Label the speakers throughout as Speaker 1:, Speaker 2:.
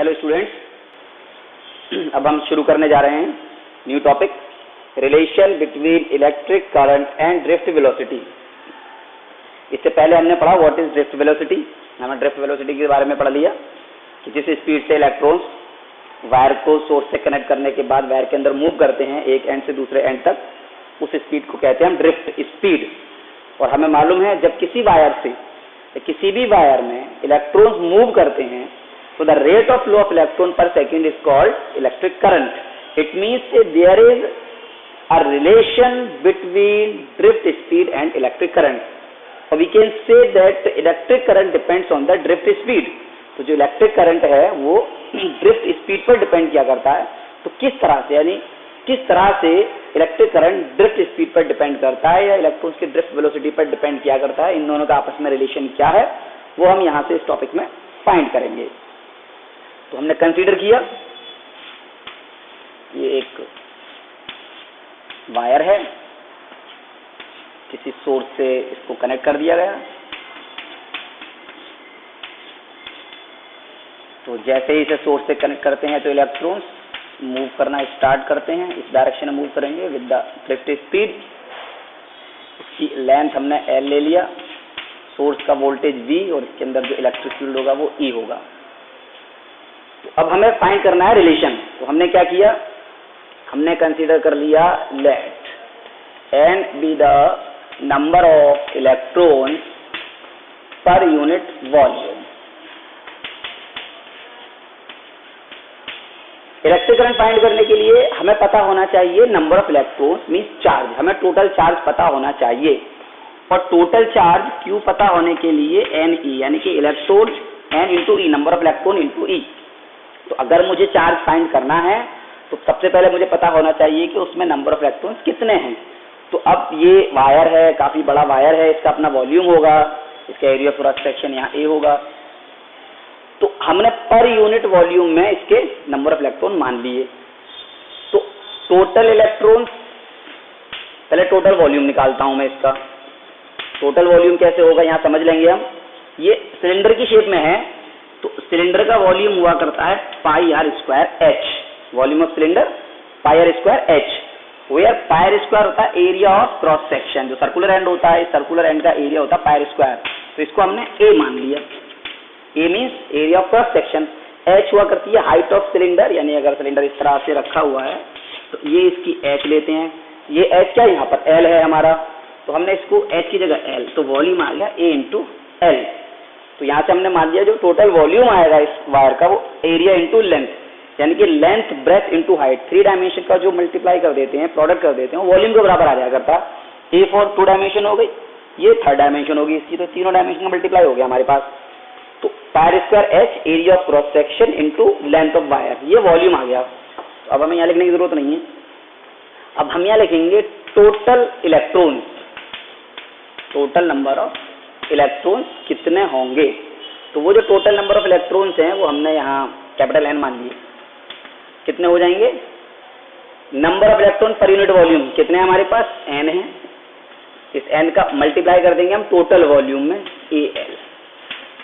Speaker 1: Hello students, अब हम शुरू करने जा रहे हैं new topic, relation between electric current and drift velocity. इससे पहले हमने पढ़ा व्हाट इज ड्रिफ्ट वेलोसिटी। हमने ड्रिफ्ट वेलोसिटी के बारे में पढ़ लिया कि जिस स्पीड से इलेक्ट्रॉन्स वायर को सोर्स से कनेक्ट करने के बाद वायर के अंदर मूव करते हैं एक एंड से दूसरे एंड तक, उस स्पीड को कहते हैं हम ड्रिफ्ट स्पीड। और हमें मालूम है जब किसी वायर से किसी भी वायर में इलेक्ट्रॉन्स मूव करते हैं so the rate of flow of electron per second is called electric current. It means there is a relation between drift speed and electric current. So we can say that electric current depends on the drift speed. तो जो electric current है वो drift speed पर depend किया करता है। तो किस तरह से, यानी किस तरह से इलेक्ट्रिक करंट ड्रिफ्ट स्पीड पर डिपेंड करता है या इलेक्ट्रॉन्स की ड्रिफ्ट वेलोसिटी पर डिपेंड किया करता है, इन दोनों का आपस में रिलेशन क्या है, वो हम यहाँ से इस टॉपिक में फाइंड करेंगे। तो हमने कंसीडर किया ये एक वायर है, किसी सोर्स से इसको कनेक्ट कर दिया गया। तो जैसे ही इसे सोर्स से कनेक्ट करते हैं तो इलेक्ट्रॉन्स मूव करना स्टार्ट करते हैं, इस डायरेक्शन में मूव करेंगे विद द ड्रिफ्ट स्पीड। इसकी लेंथ हमने L ले लिया, सोर्स का वोल्टेज V और इसके अंदर जो इलेक्ट्रिक फील्ड होगा वो E होगा। तो अब हमें फाइंड करना है रिलेशन। तो हमने क्या किया, हमने कंसीडर कर लिया let n be the number of electron per unit volume. Electric current find करने के लिए हमें पता होना चाहिए number of electrons means charge, हमें टोटल चार्ज पता होना चाहिए। और टोटल चार्ज Q पता होने के लिए Ne यानी कि electron N into E, number of electron into E। तो अगर मुझे चार्ज फाइंड करना है तो सबसे पहले मुझे पता होना चाहिए कि उसमें नंबर ऑफ इलेक्ट्रॉन्स कितने हैं। तो अब ये वायर है, काफी बड़ा वायर है, इसका अपना वॉल्यूम होगा, इसका एरिया ऑफ क्रॉस सेक्शन यहाँ A होगा। तो हमने पर यूनिट वॉल्यूम में इसके नंबर ऑफ इलेक्ट्रॉन मान लिए। तो टोटल इलेक्ट्रॉन्स, पहले टोटल वॉल्यूम निकालता हूं मैं इसका। टोटल वॉल्यूम कैसे होगा यहाँ समझ लेंगे हम। ये सिलेंडर की शेप में है तो सिलेंडर का वॉल्यूम हुआ करता है pi R square H, volume of cylinder pi R square H, where pi R square होता है एरिया ऑफ क्रॉस सेक्शन। जो सर्कुलर एंड होता है, सर्कुलर एंड का एरिया होता है पाई आर स्क्वायर। तो इसको हमने ए मान लिया, A means area of cross section. H हुआ करती है हाइट ऑफ सिलेंडर, यानी अगर सिलेंडर इस तरह से रखा हुआ है तो ये इसकी एच लेते हैं। ये एच क्या है, यहाँ पर एल है हमारा, तो हमने इसको एच की जगह एल, तो वॉल्यूम आ गया ए इंटू एल। तो यहाँ से हमने मान लिया जो टोटल वॉल्यूम आएगा इस वायर का वो एरिया इंटू लेंथ, यानी कि length breadth into height, 3 dimension का जो मल्टीप्लाई कर देते हैं, प्रोडक्ट कर देते हैं, वॉल्यूम के बराबर आ जाया करता है। ए फॉर 2 डायमेंशन हो गई, ये 3rd डायमेंशन होगी इसकी, तो तीनों डायमेंशन का मल्टीप्लाई हो गया हमारे पास। तो pi square H area of cross section into length of wire, ये वॉल्यूम आ गया। तो अब हमें यहाँ लिखने की जरूरत नहीं है। अब हम यहाँ लिखेंगे total electrons, total number of electrons कितने होंगे। तो वो जो टोटल नंबर ऑफ इलेक्ट्रॉन्स हैं वो हमने यहाँ कैपिटल N मान लिए। कितने हो जाएंगे, number of electron per unit volume कितने हैं हमारे पास, N है, इस N का मल्टीप्लाई कर देंगे हम टोटल वॉल्यूम में AL।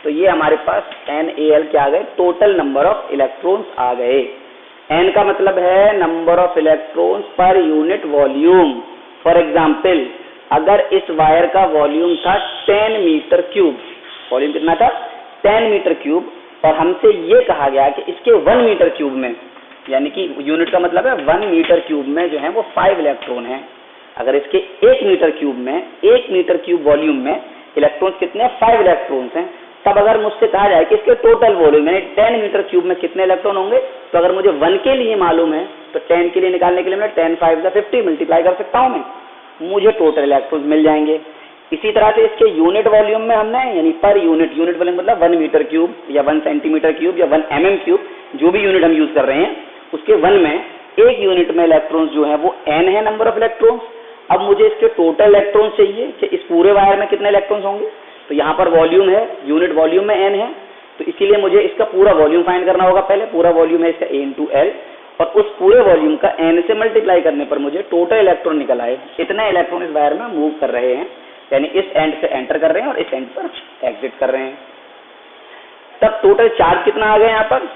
Speaker 1: तो ये हमारे पास NaL क्या आ गए, टोटल नंबर ऑफ इलेक्ट्रॉन्स आ गए। N का मतलब है number of electrons per unit volume. For example अगर इस वायर का वॉल्यूम था 10 मीटर क्यूब, वॉल्यूम कितना था 10 मीटर क्यूब, और हमसे ये कहा गया कि इसके 1 मीटर क्यूब में, यानी कि यूनिट का मतलब है 1 मीटर क्यूब में जो है वो 5 इलेक्ट्रॉन है। अगर इसके 1 मीटर क्यूब में, 1 मीटर क्यूब वॉल्यूम में इलेक्ट्रॉन्स कितने, 5 इलेक्ट्रॉन्स हैं, तब अगर मुझसे कहा जाए कि इसके टोटल वॉल्यूम यानी 10 मीटर क्यूब में कितने इलेक्ट्रॉन होंगे, तो अगर मुझे 1 के लिए मालूम है तो 10 के लिए निकालने के लिए मैं 10 5 से 50 मल्टीप्लाई कर सकता हूँ, मैं मुझे टोटल इलेक्ट्रॉन्स मिल जाएंगे। इसी तरह से इसके यूनिट वॉल्यूम में हमने, यानी पर यूनिट, यूनिट वॉल्यूम मतलब 1 मीटर क्यूब या 1 सेंटीमीटर क्यूब या 1 mm क्यूब, जो भी यूनिट हम यूज कर रहे हैं, उसके 1 में 1 यूनिट में इलेक्ट्रॉन्स जो है वो N है नंबर ऑफ इलेक्ट्रॉन्स। अब मुझे इसके टोटल इलेक्ट्रॉन्स चाहिए कि इस पूरे वायर में कितने इलेक्ट्रॉन्स होंगे। तो यहाँ पर वॉल्यूम है, यूनिट वॉल्यूम में N है, तो इसीलिए मुझे इसका पूरा वॉल्यूम फाइंड करना होगा। पहले पूरा वॉल्यूम है इसका A इंटू एल, और उस पूरे वॉल्यूम का N से मल्टीप्लाई करने पर मुझे टोटल इलेक्ट्रॉन निकल आए, इतने इलेक्ट्रॉन इस वायर में मूव कर रहे हैं, यानी इस एंड से एंटर कर रहे हैं और इस एंड पर एग्जिट कर रहे हैं। तब टोटल चार्ज कितना आ गया यहाँ पर,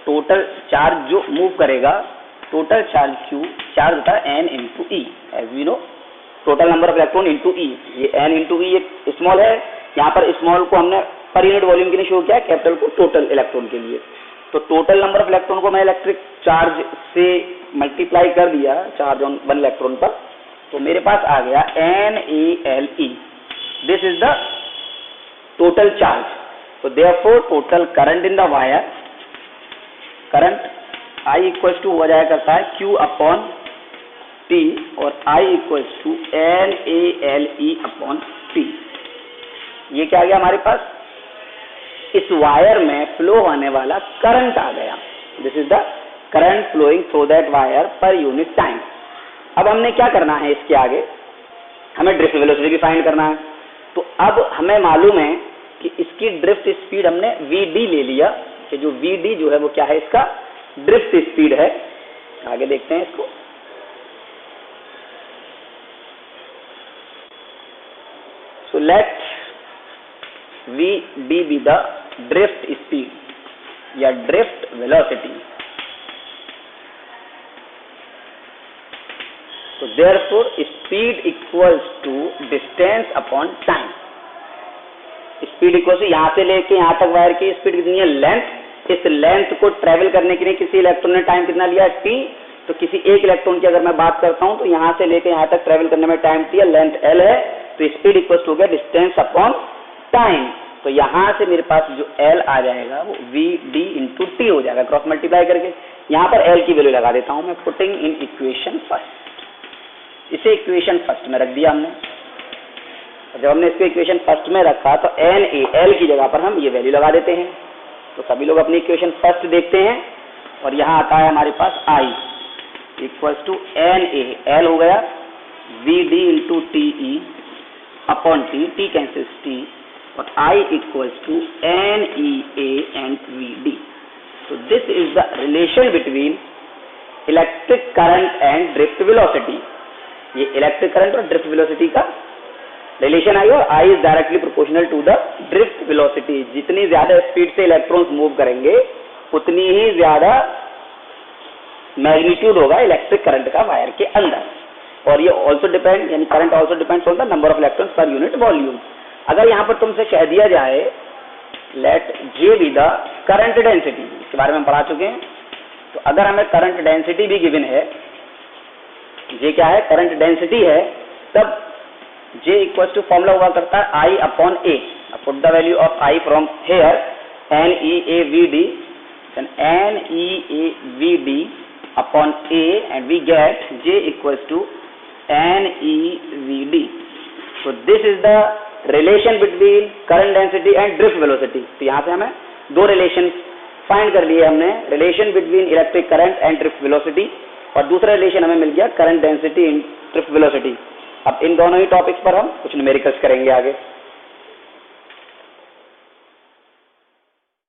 Speaker 1: टोटल चार्ज जो मूव करेगा, टोटल चार्ज Q, चार्ज होता है n into E, as we know total number of electron into E. ये n इंटू ई एक स्मॉल है, यहाँ पर स्मॉल को हमने पर यूनिट वॉल्यूम के लिए शो किया है, कैपिटल को टोटल इलेक्ट्रॉन के लिए। तो टोटल नंबर ऑफ इलेक्ट्रॉन को मैं इलेक्ट्रिक चार्ज से मल्टीप्लाई कर दिया, चार्ज ऑन वन इलेक्ट्रॉन पर, तो मेरे पास आ गया NaLe। This is the total charge. तो therefore total current in the wire, current I equals to हो जाया करता है Q अपॉन T और I equals to NaLe upon T। ये क्या आ गया हमारे पास, इस वायर में फ्लो होने वाला करंट आ गया। This is the current flowing through that wire per unit time. अब हमने क्या करना है, इसके आगे हमें ड्रिफ्ट वेलोसिटी भी फाइंड करना है। तो अब हमें मालूम है कि इसकी ड्रिफ्ट स्पीड हमने Vd ले लिया, कि जो Vd जो है वो क्या है, इसका ड्रिफ्ट स्पीड है। आगे देखते हैं इसको। So let Vd be the drift speed या ड्रिफ्ट वेलोसिटी। तो therefore speed equals to distance upon time. Speed equal से यहां से लेके यहां तक वायर की स्पीड कितनी है, लेंथ। इस लेंथ को ट्रेवल करने के लिए किसी इलेक्ट्रॉन ने टाइम कितना लिया, t। तो किसी एक इलेक्ट्रॉन की अगर मैं बात करता हूं तो यहां से लेके यहां तक ट्रेवल करने में टाइम t है, लेंथ l है। तो स्पीड इक्वल्स टू गया डिस्टेंस अपॉन टाइम। तो यहां से मेरे पास जो l आ जाएगा वो Vd इंटू टी हो जाएगा, क्रॉस मल्टीप्लाई करके। यहां पर l की वैल्यू लगा देता हूं मैं, पुटिंग इन इक्वेशन फर्स्ट। इसे इक्वेशन फर्स्ट में रख दिया हमने। जब हमने इसको इक्वेशन फर्स्ट में रखा तो NaL की जगह पर हम ये वैल्यू लगा देते हैं। तो सभी लोग अपनी इक्वेशन फर्स्ट देखते हैं और यहाँ आता है हमारे पास I इक्वल्स टू NaL हो गया Vd into T upon T cancels T, और I equals to NEA and Vd। तो this is the relation between electric current and drift velocity. ये इलेक्ट्रिक करंट और ड्रिफ्ट वेलोसिटी का relation I, और I is directly proportional to the drift velocity. जितनी ज्यादा speed से electrons move करेंगे उतनी ही ज्यादा मैग्नीट्यूड होगा इलेक्ट्रिक करंट का वायर के अंदर। और ये ऑल्सो डिपेंड, यानी current also depends on the number of electrons per unit volume. अगर यहाँ पर तुमसे कह दिया जाए let J be the current density, इसके बारे में हम पढ़ा चुके हैं। तो अगर हमें करंट डेंसिटी भी गिवन है, J क्या है, करंट डेंसिटी है, तब J इक्वल टू फॉर्मूला हुआ करता है I upon A। Put the value of I from here NeAVd, then NeAVd upon A and we get J equals to NeVd. So this is the relation between current density and drift velocity. तो यहाँ से हमें दो relation find कर लिए हमने, relation between electric current and drift velocity, और दूसरा रिलेशन हमें मिल गया current density in drift velocity. अब इन दोनों ही टॉपिक्स पर हम कुछ न्यूमेरिकल्स करेंगे आगे।